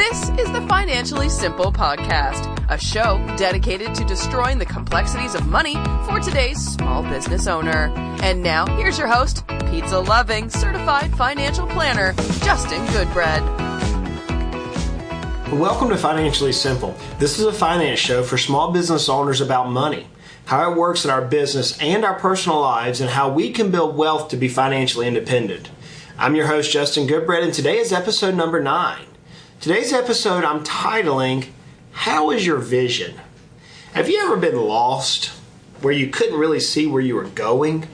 This is the Financially Simple Podcast, a show dedicated to destroying the complexities of money for today's small business owner. And now, here's your host, pizza-loving, certified financial planner, Justin Goodbread. Welcome to Financially Simple. This is a finance show for small business owners about money, how it works in our business and our personal lives, and how we can build wealth to be financially independent. I'm your host, Justin Goodbread, and today is episode number 9. Today's episode I'm titling, How is Your Vision? Have you ever been lost, where you couldn't really see where you were going?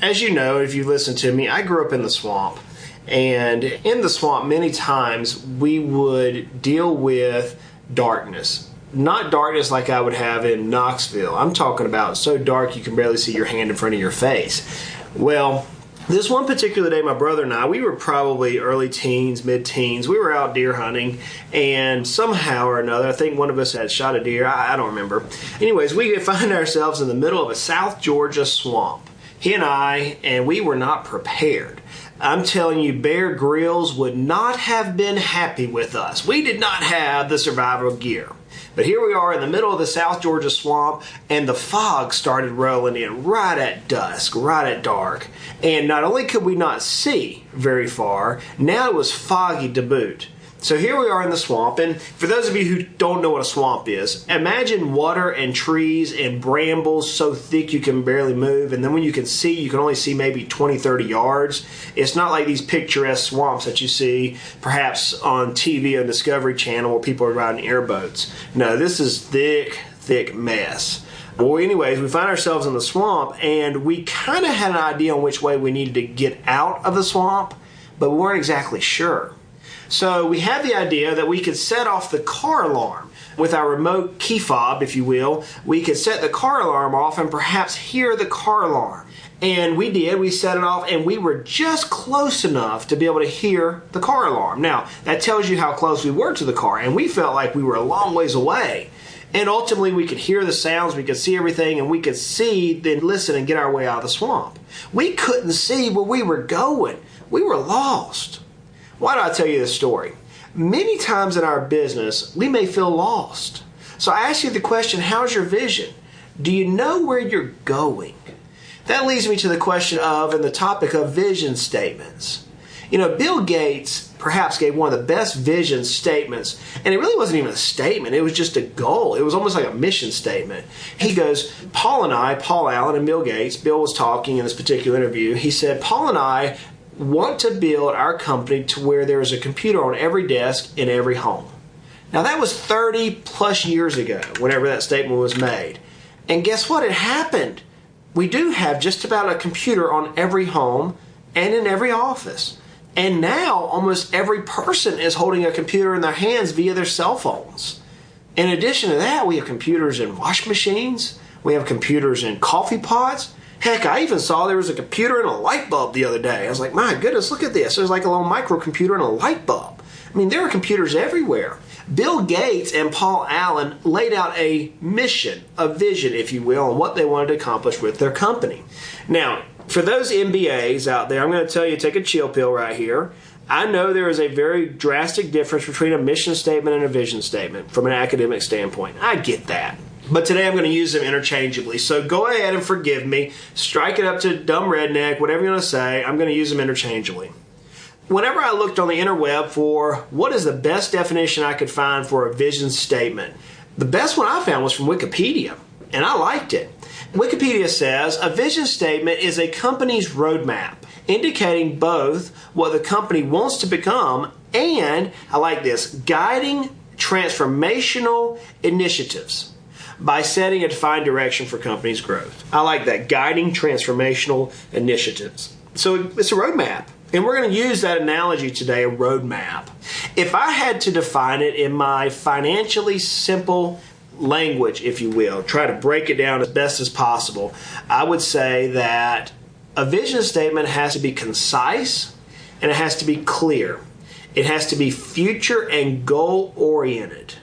As you know, if you listen to me, I grew up in the swamp. And in the swamp, many times we would deal with darkness. Not darkness like I would have in Knoxville. I'm talking about so dark you can barely see your hand in front of your face. Well, this one particular day, my brother and I, we were probably early teens, mid-teens. We were out deer hunting, and somehow or another, I think one of us had shot a deer. I don't remember. Anyways, we find ourselves in the middle of a South Georgia swamp. He and we were not prepared. I'm telling you, Bear Grylls would not have been happy with us. We did not have the survival gear. But here we are in the middle of the South Georgia swamp, and the fog started rolling in right at dusk, right at dark. And not only could we not see very far, now it was foggy to boot. So here we are in the swamp, and for those of you who don't know what a swamp is, imagine water and trees and brambles so thick you can barely move, and then when you can see, you can only see maybe 20, 30 yards. It's not like these picturesque swamps that you see perhaps on TV on Discovery Channel where people are riding airboats. No, this is thick mess. Well, anyways, we find ourselves in the swamp, and we kind of had an idea on which way we needed to get out of the swamp, but we weren't exactly sure. So we had the idea that we could set off the car alarm. With our remote key fob, if you will, we could set the car alarm off and perhaps hear the car alarm. And we did. We set it off, and we were just close enough to be able to hear the car alarm. Now, that tells you how close we were to the car, and we felt like we were a long ways away. And ultimately, we could hear the sounds, we could see everything, and we could see, then listen and get our way out of the swamp. We couldn't see where we were going. We were lost. Why do I tell you this story? Many times in our business, we may feel lost. So I ask you the question, how's your vision? Do you know where you're going? That leads me to the question of, and the topic of vision statements. You know, Bill Gates perhaps gave one of the best vision statements, and it really wasn't even a statement, it was just a goal. It was almost like a mission statement. He goes, Paul Allen and Bill Gates, Bill was talking in this particular interview, he said, Paul and I want to build our company to where there is a computer on every desk in every home. Now that was 30 plus years ago, whenever that statement was made. And guess what? It happened. We do have just about a computer on every home and in every office. And now almost every person is holding a computer in their hands via their cell phones. In addition to that, we have computers in wash machines. We have computers in coffee pots. Heck, I even saw there was a computer and a light bulb the other day. I was like, my goodness, look at this. There's like a little microcomputer and a light bulb. I mean, there are computers everywhere. Bill Gates and Paul Allen laid out a mission, a vision, if you will, on what they wanted to accomplish with their company. Now, for those MBAs out there, I'm going to tell you, take a chill pill right here. I know there is a very drastic difference between a mission statement and a vision statement from an academic standpoint. I get that. But today I'm going to use them interchangeably. So go ahead and forgive me. Strike it up to dumb redneck, whatever you want to say. I'm going to use them interchangeably. Whenever I looked on the interweb for what is the best definition I could find for a vision statement, the best one I found was from Wikipedia, and I liked it. Wikipedia says a vision statement is a company's roadmap, indicating both what the company wants to become and, I like this, guiding transformational initiatives by setting a defined direction for company's growth. I like that, guiding transformational initiatives. So it's a roadmap. And we're going to use that analogy today, a roadmap. If I had to define it in my financially simple language, if you will, try to break it down as best as possible, I would say that a vision statement has to be concise and it has to be clear. It has to be future and goal-oriented.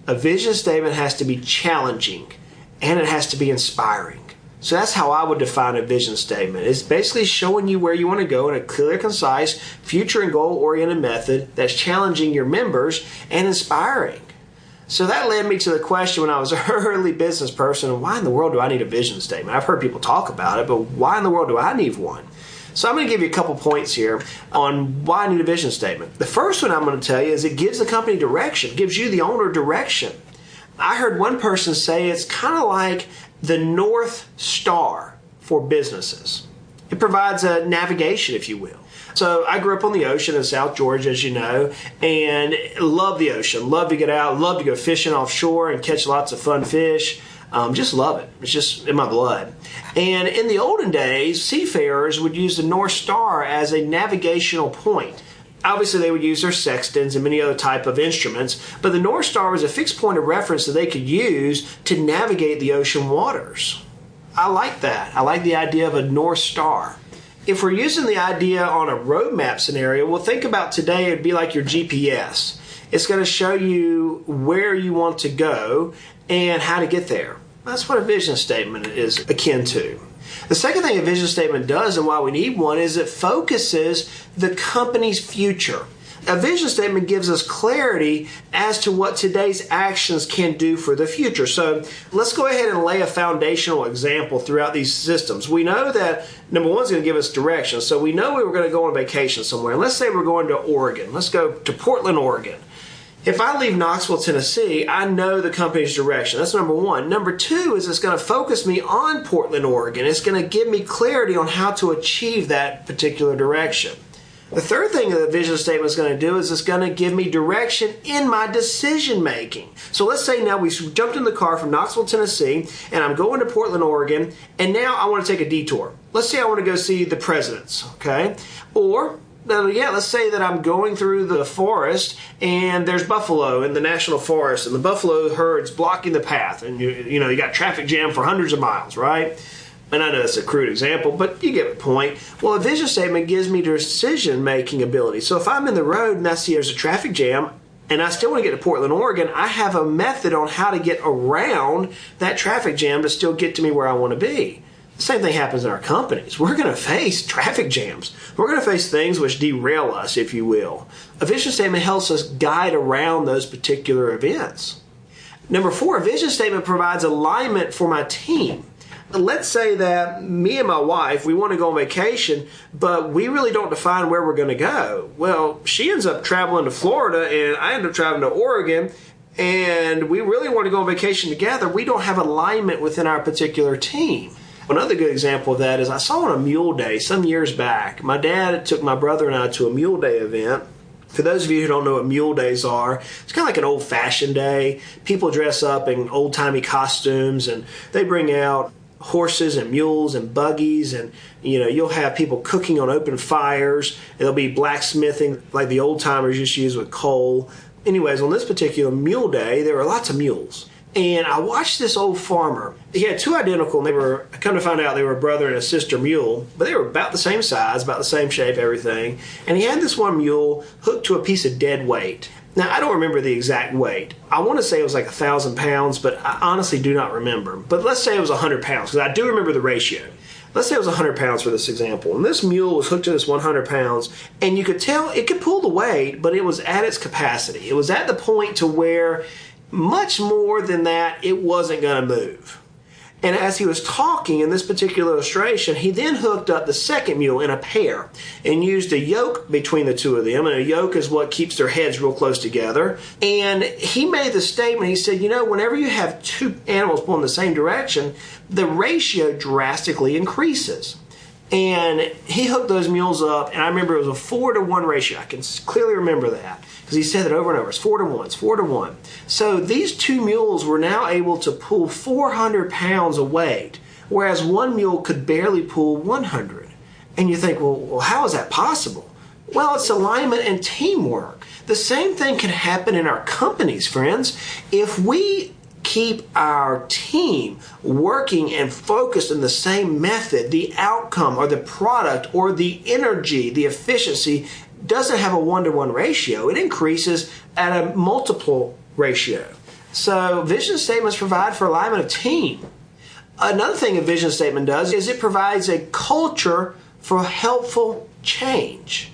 A vision statement has to be challenging and it has to be inspiring. So that's how I would define a vision statement. It's basically showing you where you want to go in a clear, concise, future and goal-oriented method that's challenging your members and inspiring. So that led me to the question when I was an early business person, why in the world do I need a vision statement? I've heard people talk about it, but why in the world do I need one? So I'm going to give you a couple points here on why I need a vision statement. The first one I'm going to tell you is it gives the company direction. It gives you, the owner, direction. I heard one person say it's kind of like the North Star for businesses. It provides a navigation, if you will. So I grew up on the ocean in South Georgia, as you know, and love the ocean. Love to get out, love to go fishing offshore and catch lots of fun fish. Just love it. It's just in my blood. And in the olden days, seafarers would use the North Star as a navigational point. Obviously, they would use their sextants and many other type of instruments, but the North Star was a fixed point of reference that they could use to navigate the ocean waters. I like that. I like the idea of a North Star. If we're using the idea on a roadmap scenario, well, think about today, it'd be like your GPS. It's going to show you where you want to go and how to get there. That's what a vision statement is akin to. The second thing a vision statement does, and why we need one, is it focuses the company's future. A vision statement gives us clarity as to what today's actions can do for the future. So let's go ahead and lay a foundational example throughout these systems. We know that number one is going to give us direction. So we know we were going to go on vacation somewhere. And let's say we're going to Oregon. Let's go to Portland, Oregon. If I leave Knoxville, Tennessee, I know the company's direction. That's number one. Number two is it's going to focus me on Portland, Oregon. It's going to give me clarity on how to achieve that particular direction. The third thing that the vision statement is going to do is it's going to give me direction in my decision making. So let's say now we jumped in the car from Knoxville, Tennessee, and I'm going to Portland, Oregon, and now I want to take a detour. Let's say I want to go see the presidents, okay? Or let's say that I'm going through the forest and there's buffalo in the national forest and the buffalo herd's blocking the path, and you got traffic jam for hundreds of miles, right? And I know that's a crude example, but you get the point. Well, a vision statement gives me decision-making ability. So if I'm in the road and I see there's a traffic jam and I still want to get to Portland, Oregon, I have a method on how to get around that traffic jam to still get to me where I want to be. The same thing happens in our companies. We're going to face traffic jams. We're going to face things which derail us, if you will. A vision statement helps us guide around those particular events. Number four, a vision statement provides alignment for my team. Let's say that me and my wife, we want to go on vacation, but we really don't define where we're going to go. Well, she ends up traveling to Florida, and I end up traveling to Oregon, and we really want to go on vacation together. We don't have alignment within our particular team. Another good example of that is I saw on a Mule Day some years back. My dad took my brother and I to a Mule Day event. For those of you who don't know what Mule Days are, it's kind of like an old-fashioned day. People dress up in old-timey costumes, and they bring out horses and mules and buggies, and you'll have people cooking on open fires. There'll be blacksmithing like the old-timers used to use with coal. Anyways, on this particular Mule Day, there were lots of mules. And I watched this old farmer. He had two identical, and I come to find out they were a brother and a sister mule, but they were about the same size, about the same shape, everything. And he had this one mule hooked to a piece of dead weight. Now, I don't remember the exact weight. I want to say it was like 1,000 pounds, but I honestly do not remember. But let's say it was 100 pounds, because I do remember the ratio. Let's say it was 100 pounds for this example. And this mule was hooked to this 100 pounds, and you could tell it could pull the weight, but it was at its capacity. It was at the point to where much more than that, it wasn't going to move. And as he was talking in this particular illustration, he then hooked up the second mule in a pair and used a yoke between the two of them. And a yoke is what keeps their heads real close together. And he made the statement, he said, whenever you have two animals pulling the same direction, the ratio drastically increases. And he hooked those mules up, and I remember it was a 4-to-1 ratio. I can clearly remember that because he said it over and over. It's 4 to 1. It's 4 to 1. So these two mules were now able to pull 400 pounds of weight, whereas one mule could barely pull 100. And you think, well, how is that possible? Well, it's alignment and teamwork. The same thing can happen in our companies, friends. If we keep our team working and focused on the same method, the outcome or the product or the energy, the efficiency doesn't have a 1-to-1 ratio. It increases at a multiple ratio. So vision statements provide for alignment of team. Another thing a vision statement does is it provides a culture for helpful change.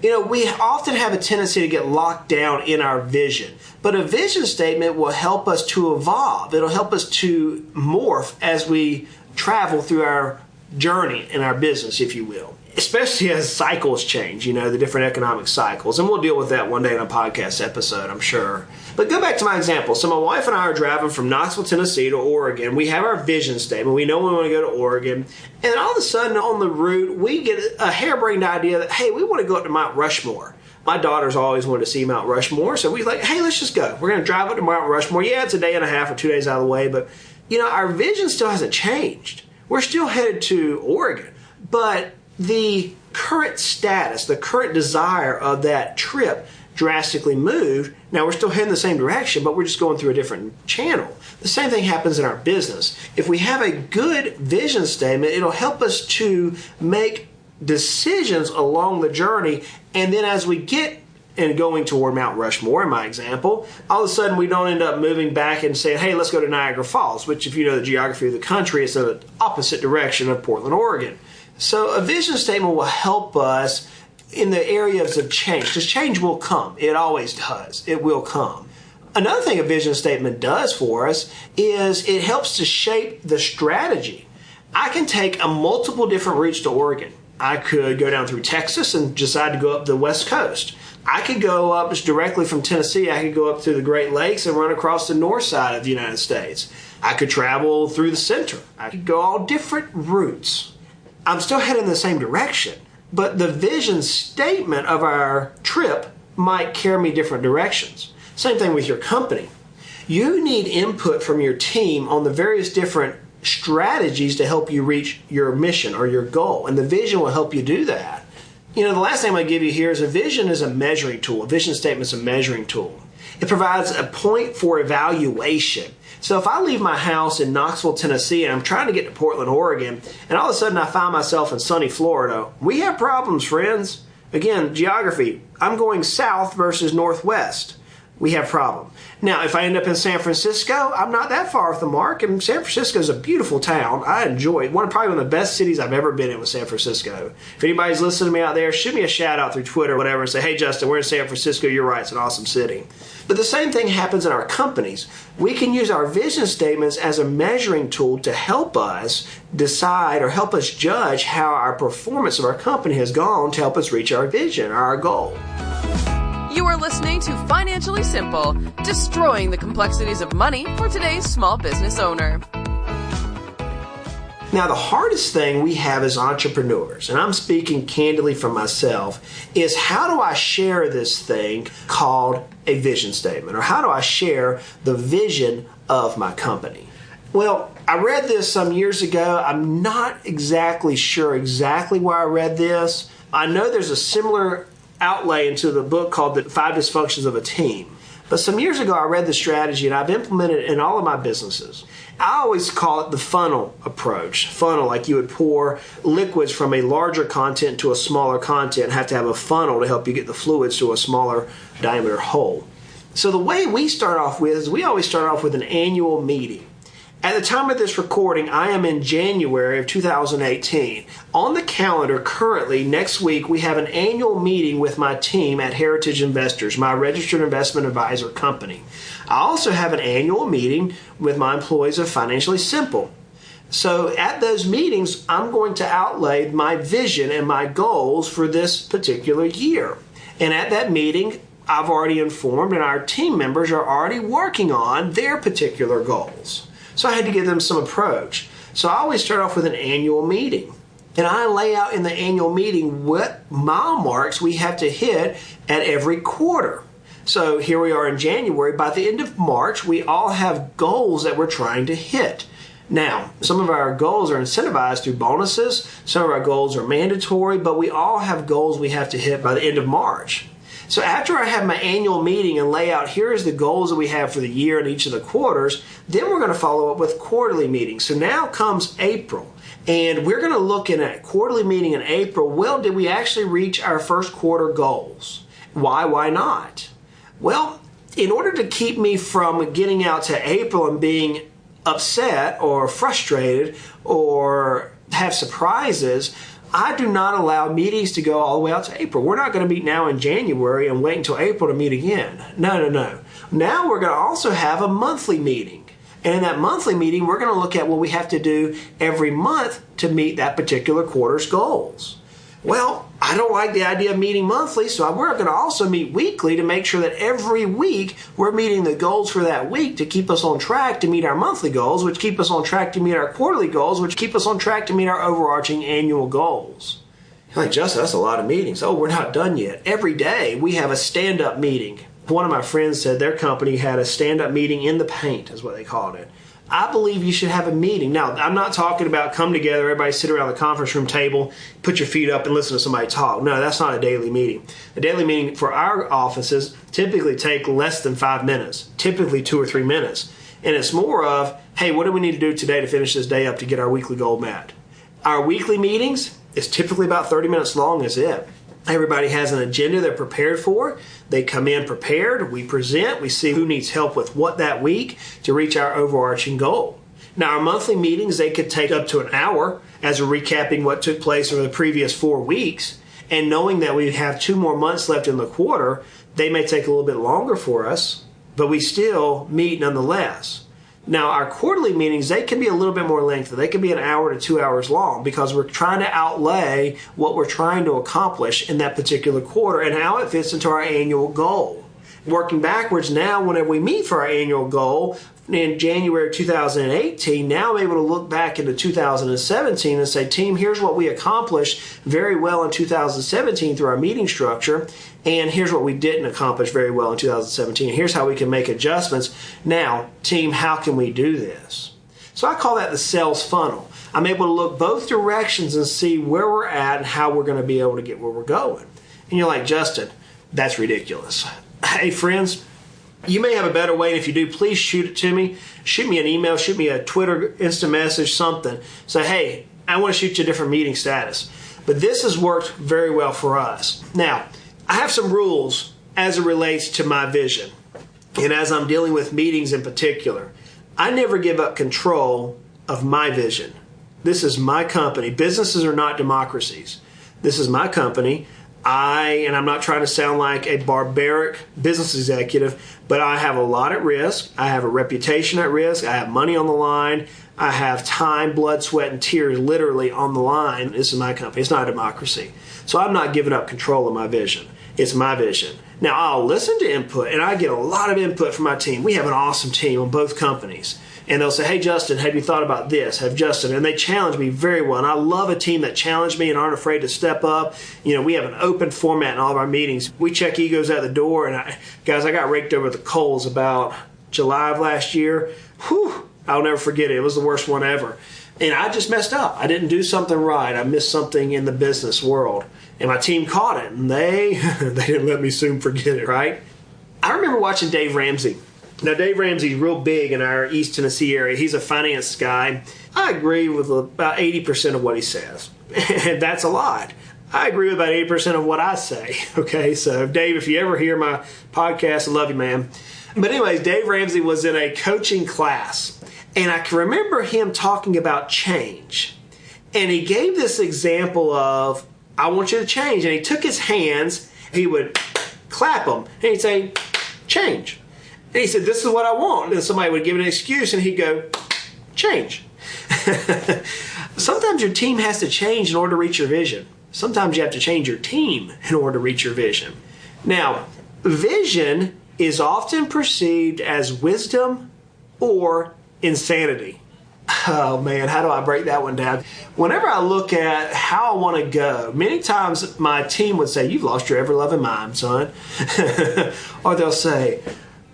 We often have a tendency to get locked down in our vision, but a vision statement will help us to evolve. It'll help us to morph as we travel through our journey in our business, if you will, especially as cycles change, the different economic cycles. And we'll deal with that one day in a podcast episode, I'm sure. But go back to my example. So my wife and I are driving from Knoxville, Tennessee to Oregon. We have our vision statement. We know we want to go to Oregon. And all of a sudden on the route, we get a harebrained idea that, hey, we want to go up to Mount Rushmore. My daughter's always wanted to see Mount Rushmore. So we're like, hey, let's just go. We're going to drive up to Mount Rushmore. Yeah, it's a day and a half or 2 days out of the way. But, our vision still hasn't changed. We're still headed to Oregon. But the current status, the current desire of that trip drastically moved. Now we're still heading the same direction, but we're just going through a different channel. The same thing happens in our business. If we have a good vision statement, it'll help us to make decisions along the journey. And then as we get and going toward Mount Rushmore, in my example, all of a sudden we don't end up moving back and saying, hey, let's go to Niagara Falls, which if you know the geography of the country, it's in the opposite direction of Portland, Oregon. So a vision statement will help us in the areas of change, because change will come. It always does. It will come. Another thing a vision statement does for us is it helps to shape the strategy. I can take multiple different routes to Oregon. I could go down through Texas and decide to go up the West Coast. I could go up just directly from Tennessee. I could go up through the Great Lakes and run across the north side of the United States. I could travel through the center. I could go all different routes. I'm still heading in the same direction, but the vision statement of our trip might carry me different directions. Same thing with your company. You need input from your team on the various different strategies to help you reach your mission or your goal, and the vision will help you do that. The last thing I'm going to give you here is a vision is a measuring tool. A vision statement is a measuring tool. It provides a point for evaluation. So if I leave my house in Knoxville, Tennessee, and I'm trying to get to Portland, Oregon, and all of a sudden I find myself in sunny Florida, we have problems, friends. Again, geography. I'm going south versus northwest. We have problem. Now, if I end up in San Francisco, I'm not that far off the mark, and San Francisco is a beautiful town. I enjoy it. Probably one of the best cities I've ever been in was San Francisco. If anybody's listening to me out there, shoot me a shout out through Twitter or whatever and say, hey, Justin, we're in San Francisco. You're right. It's an awesome city. But the same thing happens in our companies. We can use our vision statements as a measuring tool to help us decide or help us judge how our performance of our company has gone to help us reach our vision or our goal. You are listening to Financially Simple, destroying the complexities of money for today's small business owner. Now, the hardest thing we have as entrepreneurs, and I'm speaking candidly for myself, is how do I share this thing called a vision statement? Or how do I share the vision of my company? Well, I read this some years ago. I'm not exactly sure exactly where I read this. I know there's a similar outlay into the book called The 5 Dysfunctions of a Team. But some years ago, I read the strategy, and I've implemented it in all of my businesses. I always call it the funnel approach. Funnel, like you would pour liquids from a larger content to a smaller content and have to have a funnel to help you get the fluids to a smaller diameter hole. So the way we start off with is we always start off with an annual meeting. At the time of this recording, I am in January of 2018. On the calendar currently, next week, we have an annual meeting with my team at Heritage Investors, my registered investment advisor company. I also have an annual meeting with my employees of Financially Simple. So at those meetings, I'm going to outlay my vision and my goals for this particular year. And at that meeting, I've already informed, and our team members are already working on their particular goals. So I had to give them some approach. So I always start off with an annual meeting. And I lay out in the annual meeting what mile marks we have to hit at every quarter. So here we are in January. By the end of March, we all have goals that we're trying to hit. Now, some of our goals are incentivized through bonuses. Some of our goals are mandatory, but we all have goals we have to hit by the end of March. So after I have my annual meeting and lay out, here's the goals that we have for the year and each of the quarters, then we're going to follow up with quarterly meetings. So now comes April, and we're going to look at a quarterly meeting in April. Well, did we actually reach our first quarter goals? Why not? Well, in order to keep me from getting out to April and being upset or frustrated or have surprises, I do not allow meetings to go all the way out to April. We're not going to meet now in January and wait until April to meet again. No. Now we're going to also have a monthly meeting. And in that monthly meeting, we're going to look at what we have to do every month to meet that particular quarter's goals. Well, I don't like the idea of meeting monthly, so we're going to also meet weekly to make sure that every week we're meeting the goals for that week to keep us on track to meet our monthly goals, which keep us on track to meet our quarterly goals, which keep us on track to meet our overarching annual goals. You're like, Justin, that's a lot of meetings. Oh, we're not done yet. Every day we have a stand-up meeting. One of my friends said their company had a stand-up meeting in the paint, is what they called it. I believe you should have a meeting. Now, I'm not talking about come together, everybody sit around the conference room table, put your feet up and listen to somebody talk. No, that's not a daily meeting. A daily meeting for our offices typically take less than 5 minutes, typically 2 or 3 minutes. And it's more of, hey, what do we need to do today to finish this day up to get our weekly goal met? Our weekly meetings is typically about 30 minutes long, is it. Everybody has an agenda they're prepared for. They come in prepared. We present. We see who needs help with what that week to reach our overarching goal. Now, our monthly meetings, they could take up to an hour as we're recapping what took place over the previous 4 weeks. And knowing that we have 2 more months left in the quarter, they may take a little bit longer for us, but we still meet nonetheless. Now, our quarterly meetings, they can be a little bit more lengthy. They can be an hour to 2 hours long because we're trying to outlay what we're trying to accomplish in that particular quarter and how it fits into our annual goal. Working backwards now, whenever we meet for our annual goal in January 2018, now I'm able to look back into 2017 and say, team, here's what we accomplished very well in 2017 through our meeting structure, and here's what we didn't accomplish very well in 2017. Here's how we can make adjustments. Now, team, how can we do this? So I call that the sales funnel. I'm able to look both directions and see where we're at and how we're going to be able to get where we're going. And you're like, Justin, that's ridiculous. Hey, friends, you may have a better way, and if you do, please shoot it to me. Shoot me an email, shoot me a Twitter, instant message, something. Say, hey, I want to shoot you a different meeting status. But this has worked very well for us. Now, I have some rules as it relates to my vision. And as I'm dealing with meetings in particular, I never give up control of my vision. This is my company. Businesses are not democracies. This is my company. And I'm not trying to sound like a barbaric business executive, but I have a lot at risk. I have a reputation at risk. I have money on the line. I have time, blood, sweat, and tears literally on the line. This is my company. It's not a democracy. So I'm not giving up control of my vision. It's my vision. Now, I'll listen to input, and I get a lot of input from my team. We have an awesome team on both companies. And they'll say, hey, Justin, have you thought about this? And they challenge me very well. And I love a team that challenge me and aren't afraid to step up. You know, we have an open format in all of our meetings. We check egos at the door. And I got raked over the coals about July of last year. Whew, I'll never forget it. It was the worst one ever. And I just messed up. I didn't do something right. I missed something in the business world. And my team caught it. And they didn't let me soon forget it, right? I remember watching Dave Ramsey. Now, Dave Ramsey's real big in our East Tennessee area. He's a finance guy. I agree with about 80% of what he says. And that's a lot. I agree with about 80% of what I say. Okay, so Dave, if you ever hear my podcast, I love you, man. But anyways, Dave Ramsey was in a coaching class. And I can remember him talking about change. And he gave this example of, I want you to change. And he took his hands, he would clap them, and he'd say, change. And he said, this is what I want. And somebody would give an excuse, and he'd go, change. Sometimes your team has to change in order to reach your vision. Sometimes you have to change your team in order to reach your vision. Now, vision is often perceived as wisdom or insanity. Oh, man, how do I break that one down? Whenever I look at how I want to go, many times my team would say, you've lost your ever-loving mind, son. Or they'll say,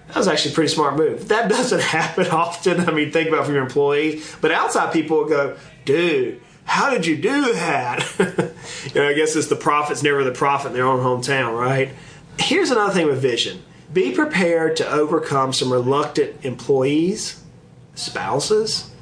that was actually a pretty smart move. That doesn't happen often. I mean, think about it from your employees. But outside people will go, dude, how did you do that? I guess it's the prophet's never the prophet in their own hometown, right? Here's another thing with vision. Be prepared to overcome some reluctant employees, spouses,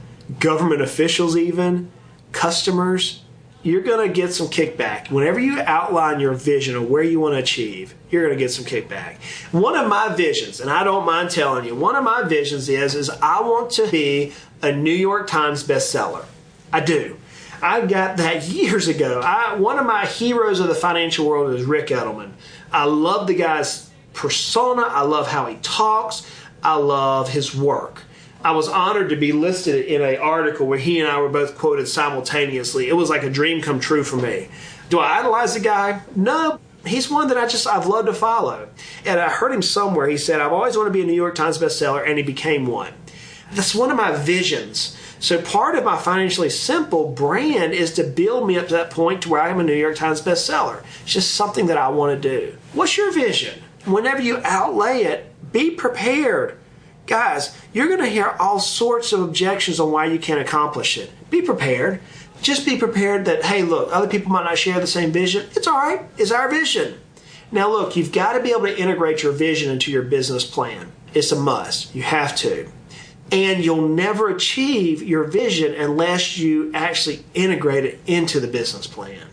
government officials even, customers. You're going to get some kickback. Whenever you outline your vision of where you want to achieve, you're going to get some kickback. One of my visions, and I don't mind telling you, one of my visions is I want to be a New York Times bestseller. I do. I got that years ago. One of my heroes of the financial world is Rick Edelman. I love the guy's persona. I love how he talks. I love his work. I was honored to be listed in an article where he and I were both quoted simultaneously. It was like a dream come true for me. Do I idolize the guy? No. He's one that I've loved to follow. And I heard him somewhere. He said, I've always wanted to be a New York Times bestseller, and he became one. That's one of my visions. So part of my Financially Simple brand is to build me up to that point to where I am a New York Times bestseller. It's just something that I want to do. What's your vision? Whenever you outlay it, be prepared. Guys, you're going to hear all sorts of objections on why you can't accomplish it. Be prepared. Just be prepared that, hey, look, other people might not share the same vision. It's all right. It's our vision. Now, look, you've got to be able to integrate your vision into your business plan. It's a must. You have to. And you'll never achieve your vision unless you actually integrate it into the business plan.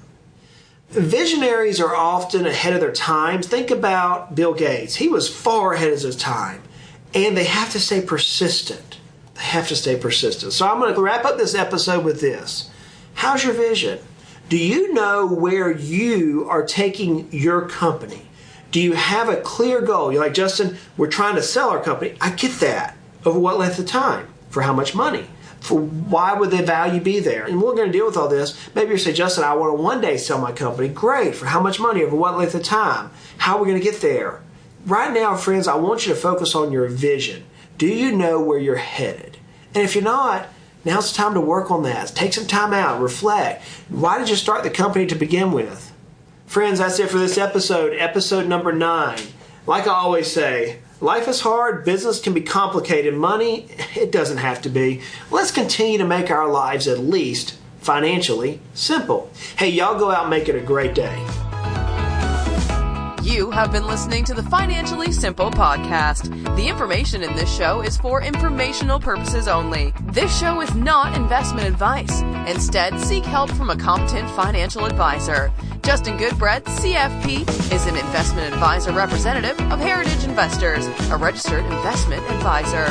Visionaries are often ahead of their times. Think about Bill Gates. He was far ahead of his time. And they have to stay persistent. They have to stay persistent. So I'm going to wrap up this episode with this. How's your vision? Do you know where you are taking your company? Do you have a clear goal? You're like, Justin, we're trying to sell our company. I get that. Over what length of time? For how much money? For why would the value be there? And we're going to deal with all this. Maybe you say, Justin, I want to one day sell my company. Great. For how much money? Over what length of time? How are we going to get there? Right now, friends, I want you to focus on your vision. Do you know where you're headed? And if you're not, now's the time to work on that. Take some time out, reflect. Why did you start the company to begin with? Friends, that's it for this episode number 9. Like I always say, life is hard, business can be complicated, money, it doesn't have to be. Let's continue to make our lives at least financially simple. Hey, y'all go out and make it a great day. You have been listening to the Financially Simple podcast. The information in this show is for informational purposes only. This show is not investment advice. Instead, seek help from a competent financial advisor. Justin Goodbread, CFP, is an investment advisor representative of Heritage Investors, a registered investment advisor.